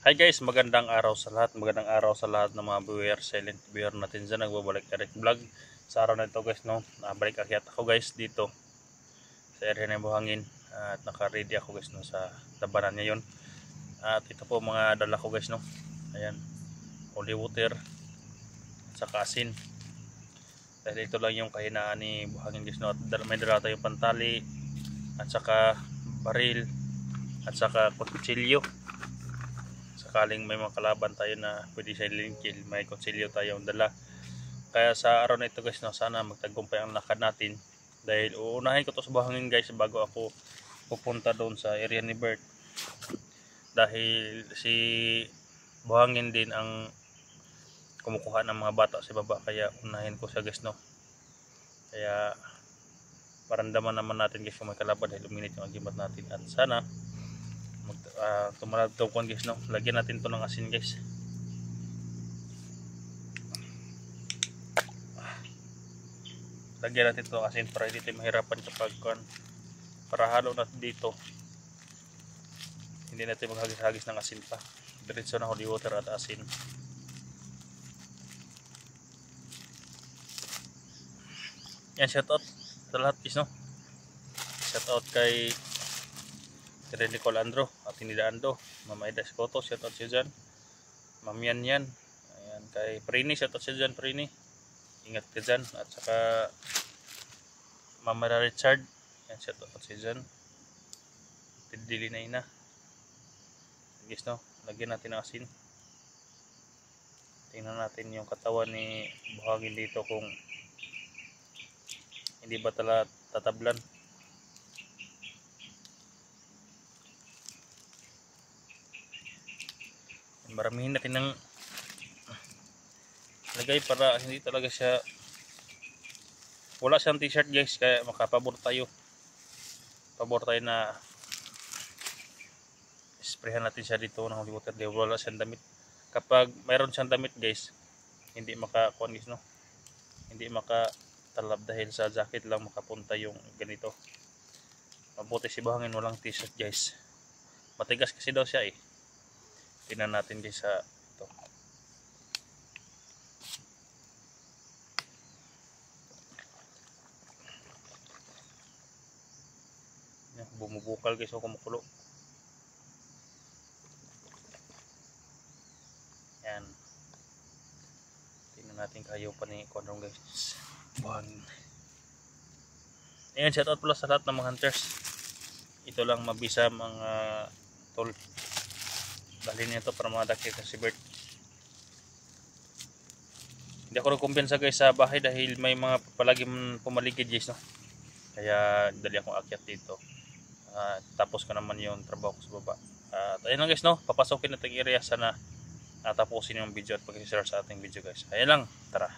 Hi guys, magandang araw sa lahat. Magandang araw sa lahat ng mga viewer, silent viewer natin dyan. Nagbabalik Eric Vlog. Sa araw na ito guys, no, balik akyat ako guys dito sa area ng Buhangin. At naka-ready ako guys no, sa tabanan ngayon. At ito po mga dala ko guys no. Ayan, holy water at saka asin. Dahil ito lang yung kahinaan ni Buhangin guys no. At may dala tayong pantali at saka baril at saka kutsilyo. Sakaling may mga kalaban tayo na pwede silent kill, may kutsilyo tayong dala. Kaya sa araw na ito guys, no, sana magtagumpay ang lakad natin. Dahil uunahin ko to sa Buhangin guys bago ako pupunta doon sa area ni Bert. Dahil si Buhangin din ang kumukuha ng mga bata sa baba, kaya unahin ko siya guys no. Kaya parandaman naman natin guys kung may kalaban dahil uminit yung agimat natin. At sana tumalab to guys no. Lagyan natin to ng asin guys. Lagyan natin to ng asin para hindi tayo mahirapan kapag para halo natin dito. Hindi natin maghagis-hagis ng asin pa. Diretso na holy water at asin. Yan, shout out sa lahat guys no. Shout out kay Nicole Andro at Tinidaando, Mama Ida Escoto, shout out siya dyan. Ma'am Yan, ayan, kay Prini, shout out siya dyan. Prini, ingat ka dyan. At saka Mama Richard, ayan, shout out siya dyan. Tidili na ina guys no, lagyan natin ng asin. Tingnan natin yung katawan ni Buhangin dito kung hindi ba talaga tatablan. Maramihin natin ng lagay para hindi talaga siya, wala siyang t-shirt guys, kaya makapabor tayo na sprayhan natin siya dito ng holy water dahil wala siyang damit. Kapag mayroon siyang damit guys, hindi makakuan guys no, hindi makatalab dahil sa jacket lang makapunta yung ganito. Mabuti si Buhangin walang t-shirt guys, matigas kasi daw siya eh. Tingnan natin guys sa ito. Bumubukal guys o kumukulo. Yan. Tingnan natin kayo pa ni Kondong guys. Buhangin. Ayan, shout out pala sa lahat ng mga hunters. Ito lang mabisa mga tol. Dalhin nito para mga dakit si Bert. Hindi ako nagkumpensa guys sa bahay dahil may mga palaging pumaligid guys no. Kaya dali akong akyat dito. Tapos ko naman yung trabaho ko sa baba. At ayun lang guys no, papasokin natin yung area. Sana tapusin yung video at pag-share sa ating video guys. Ayun lang, tara.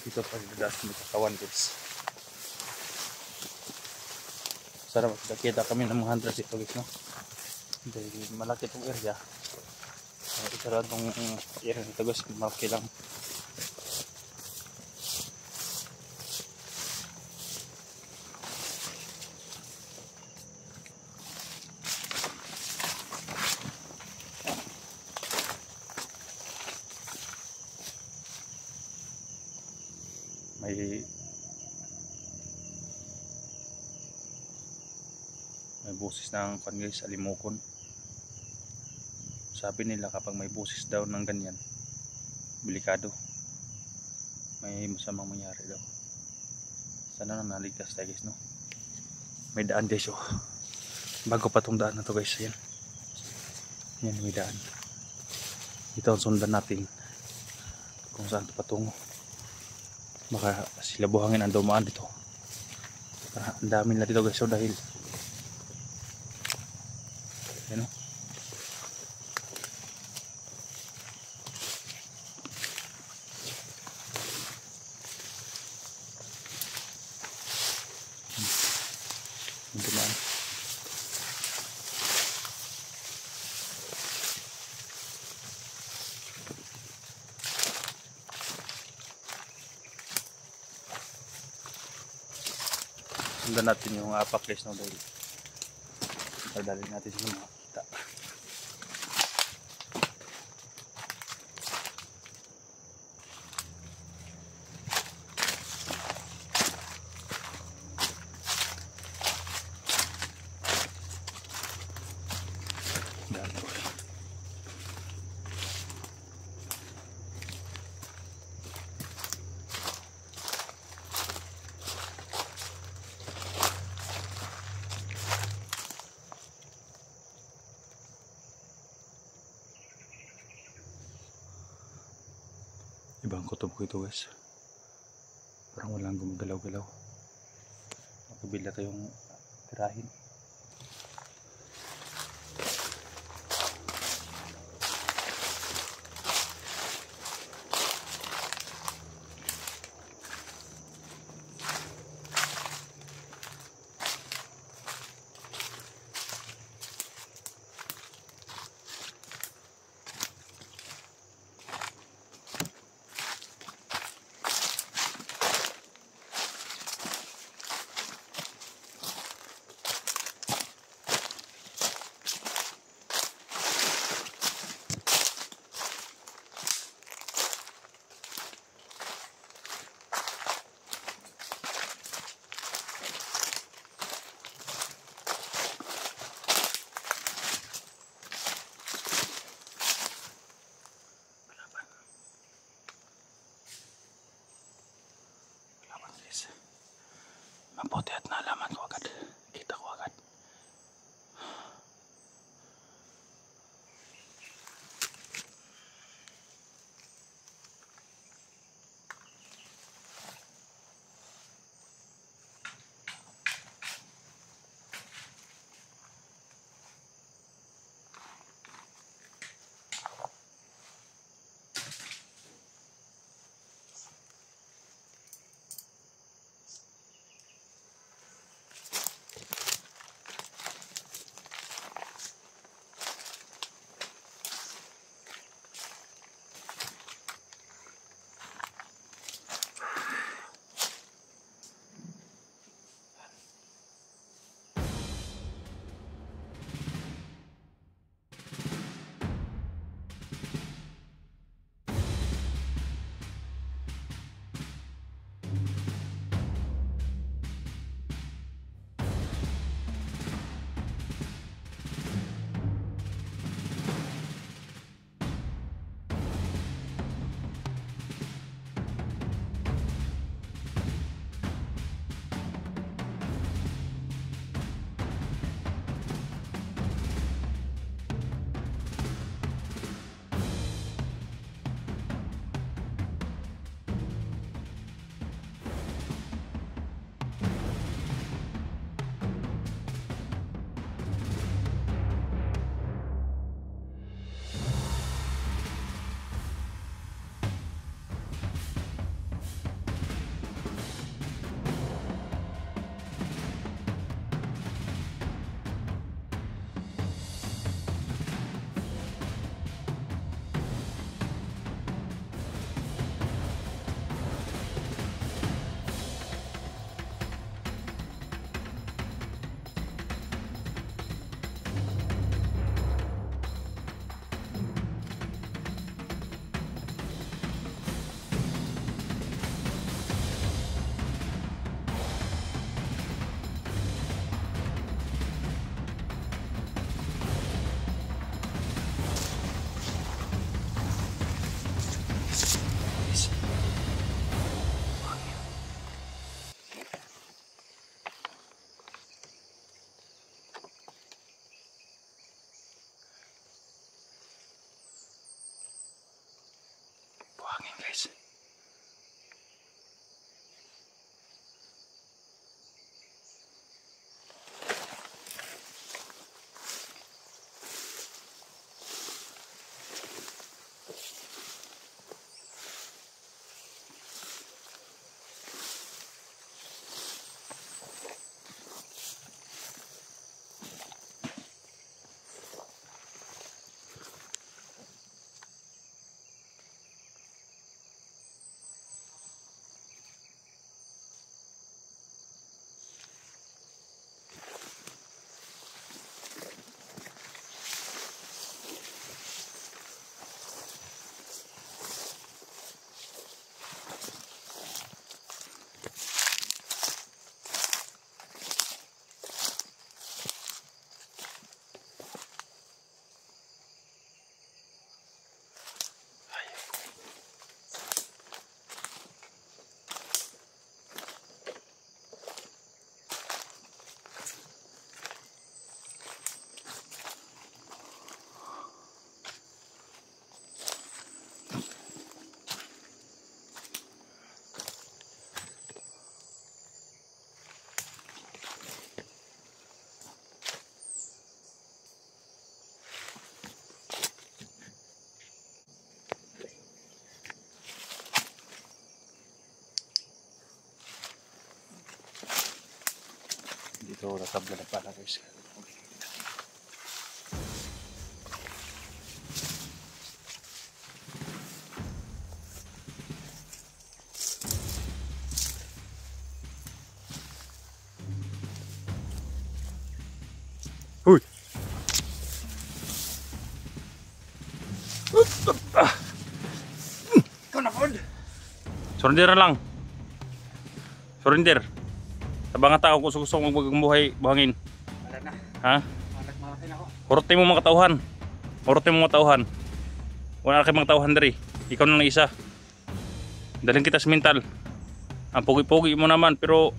Dito pa yung dadas ng katawan guys. Sana makita kami ng mga hunters dito guys no. Dahil malaki itong area. Isa lang itong area nito guys, malaki lang. may busis ng kwan guys, alimokon. Sabi nila kapag may busis daw ng ganyan, delikado, may masamang mangyari daw. Sana na naligtas tayo guys, no? May daan guys, oh. Bago pa tong daan na to guys, yan. Yan, may daan. Ito ang sundan natin kung saan ito patungo. Baka sila buhangin ang dumaan dito. Ang dami nila dito guys, so dahil yan, oh. Dumaan. Sundan natin yung apak guys, no, dahil dadalhin natin yung mga kita. Ibang kutob ko ito guys, parang walang gumagalaw-galaw. Makabila tayong tirahin. Mabuti at nalaman ko agad. Kita ko agad. So natabla na pala guys. Huy. Ikaw na pod. Surrender na lang. Surrender. Sa mga tao kung gusto mong magbuhay, buhangin. Wala na. Ha? Malaki na ako. Hurutin mo mga tauhan. Hurutin mo mga tauhan. Wala na kayong mga tauhan dari. Ikaw na lang isa. Dalhin kita sa mental. Ang pugi-pugi mo naman pero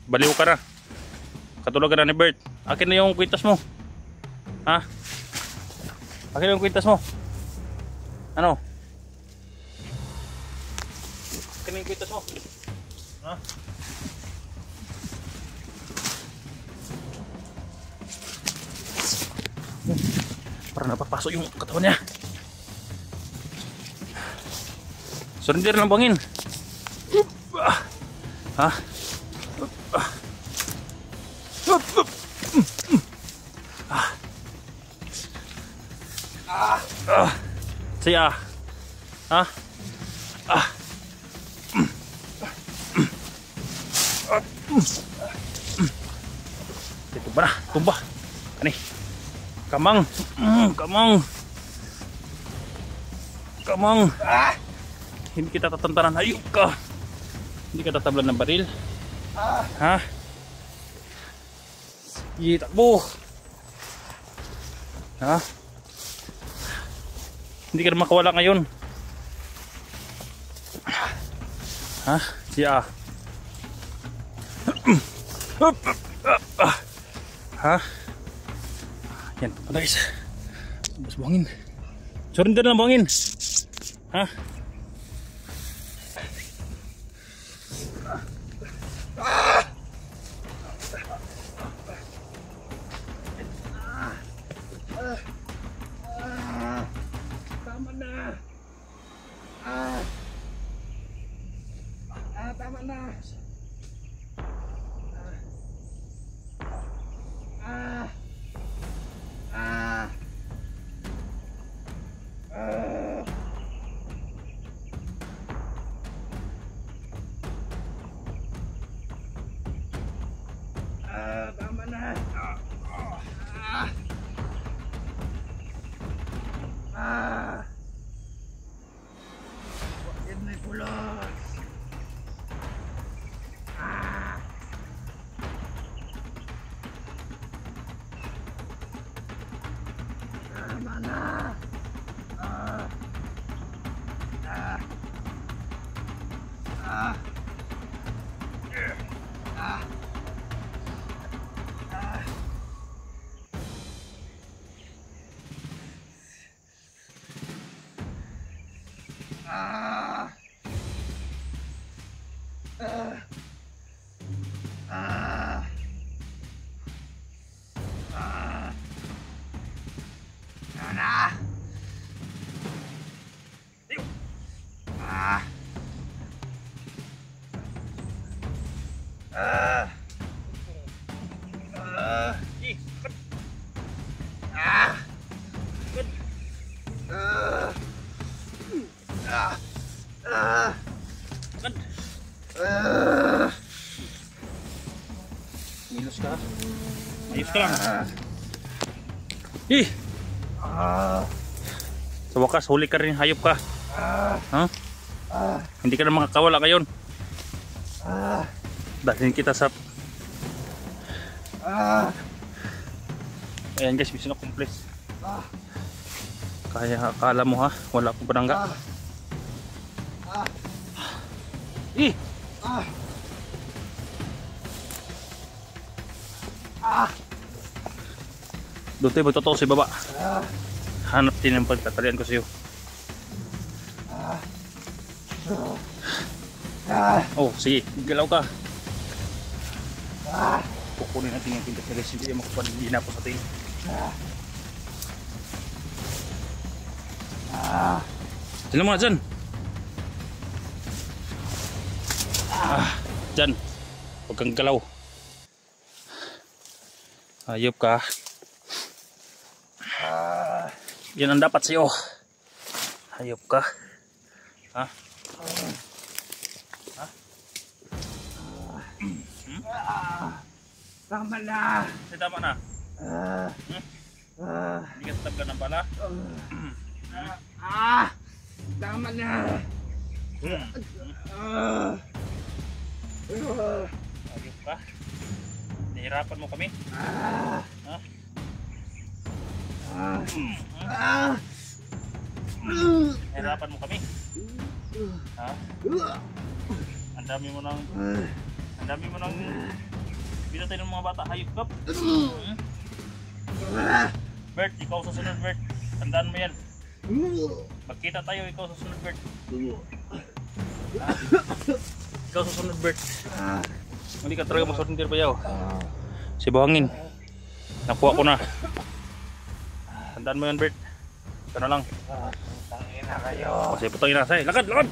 baliw ka na. Katulad ka na ni Bert. Akin na yung kwintas mo. Ha? Akin na yung kwintas mo. Ano? Akin na yung kwintas mo. Ha? Para napapasok yung katawan niya. Surrender lang bangin. Ha? Siya. Ha? Ito ba na? Tumba. Ani. Kamang. Kamang. Kamang. Hindi kita tatantanan. Ayun ka. Hindi ka tatablan ng baril. Ha? Takbo. Ha? Hindi ka na makawala ngayon. Ha? Siya. Ha? Yan. Guys. Mas buhangin. Surrender na buhangin. Ha? Tama na. Tama na. Tama na. Yan may pulos. Tama na. Milos ka. Ayos ka lang. Sa wakas, huli ka rin, hayop ka. Ha? Hindi ka na makakawala ngayon. Dalhin kita sa... Ayan guys, mission accomplished. Kaya akala mo ha, wala akong panangga. Doon tayo magtotoo sa baba. Hanap din ang pagtatalian ko sa iyo. Oh, sige, galaw ka. Kukunin natin yung pintas nila. Hindi yung makapaligin na po sa atin. Diyan mo na dyan. Dyan. Huwag kang galaw. Hayop ka. Yan ang dapat sa'yo. Hayop ka. Ha? Ha? Tama na. Tama na. Hindi ka tatablan ng bala. Tama na. Hayop ka. Nahirapan mo kami. Ha? Nahirapan mo kami. Ha? Ang dami mo nang binatay ng mga bata. Hayop ka. Bert, ikaw susunod, Bert. Tandaan mo yan. Magkita tayo, ikaw susunod, Bert. Ikaw susunod, Bert. Hindi ka talaga masunod, bayaw. Si Buhangin. Nakuha ko na. Tandaan mo yan, Bert. Ito na lang. Tangina kayo. Kasi putangin na sa'yo. Lakad, lakad!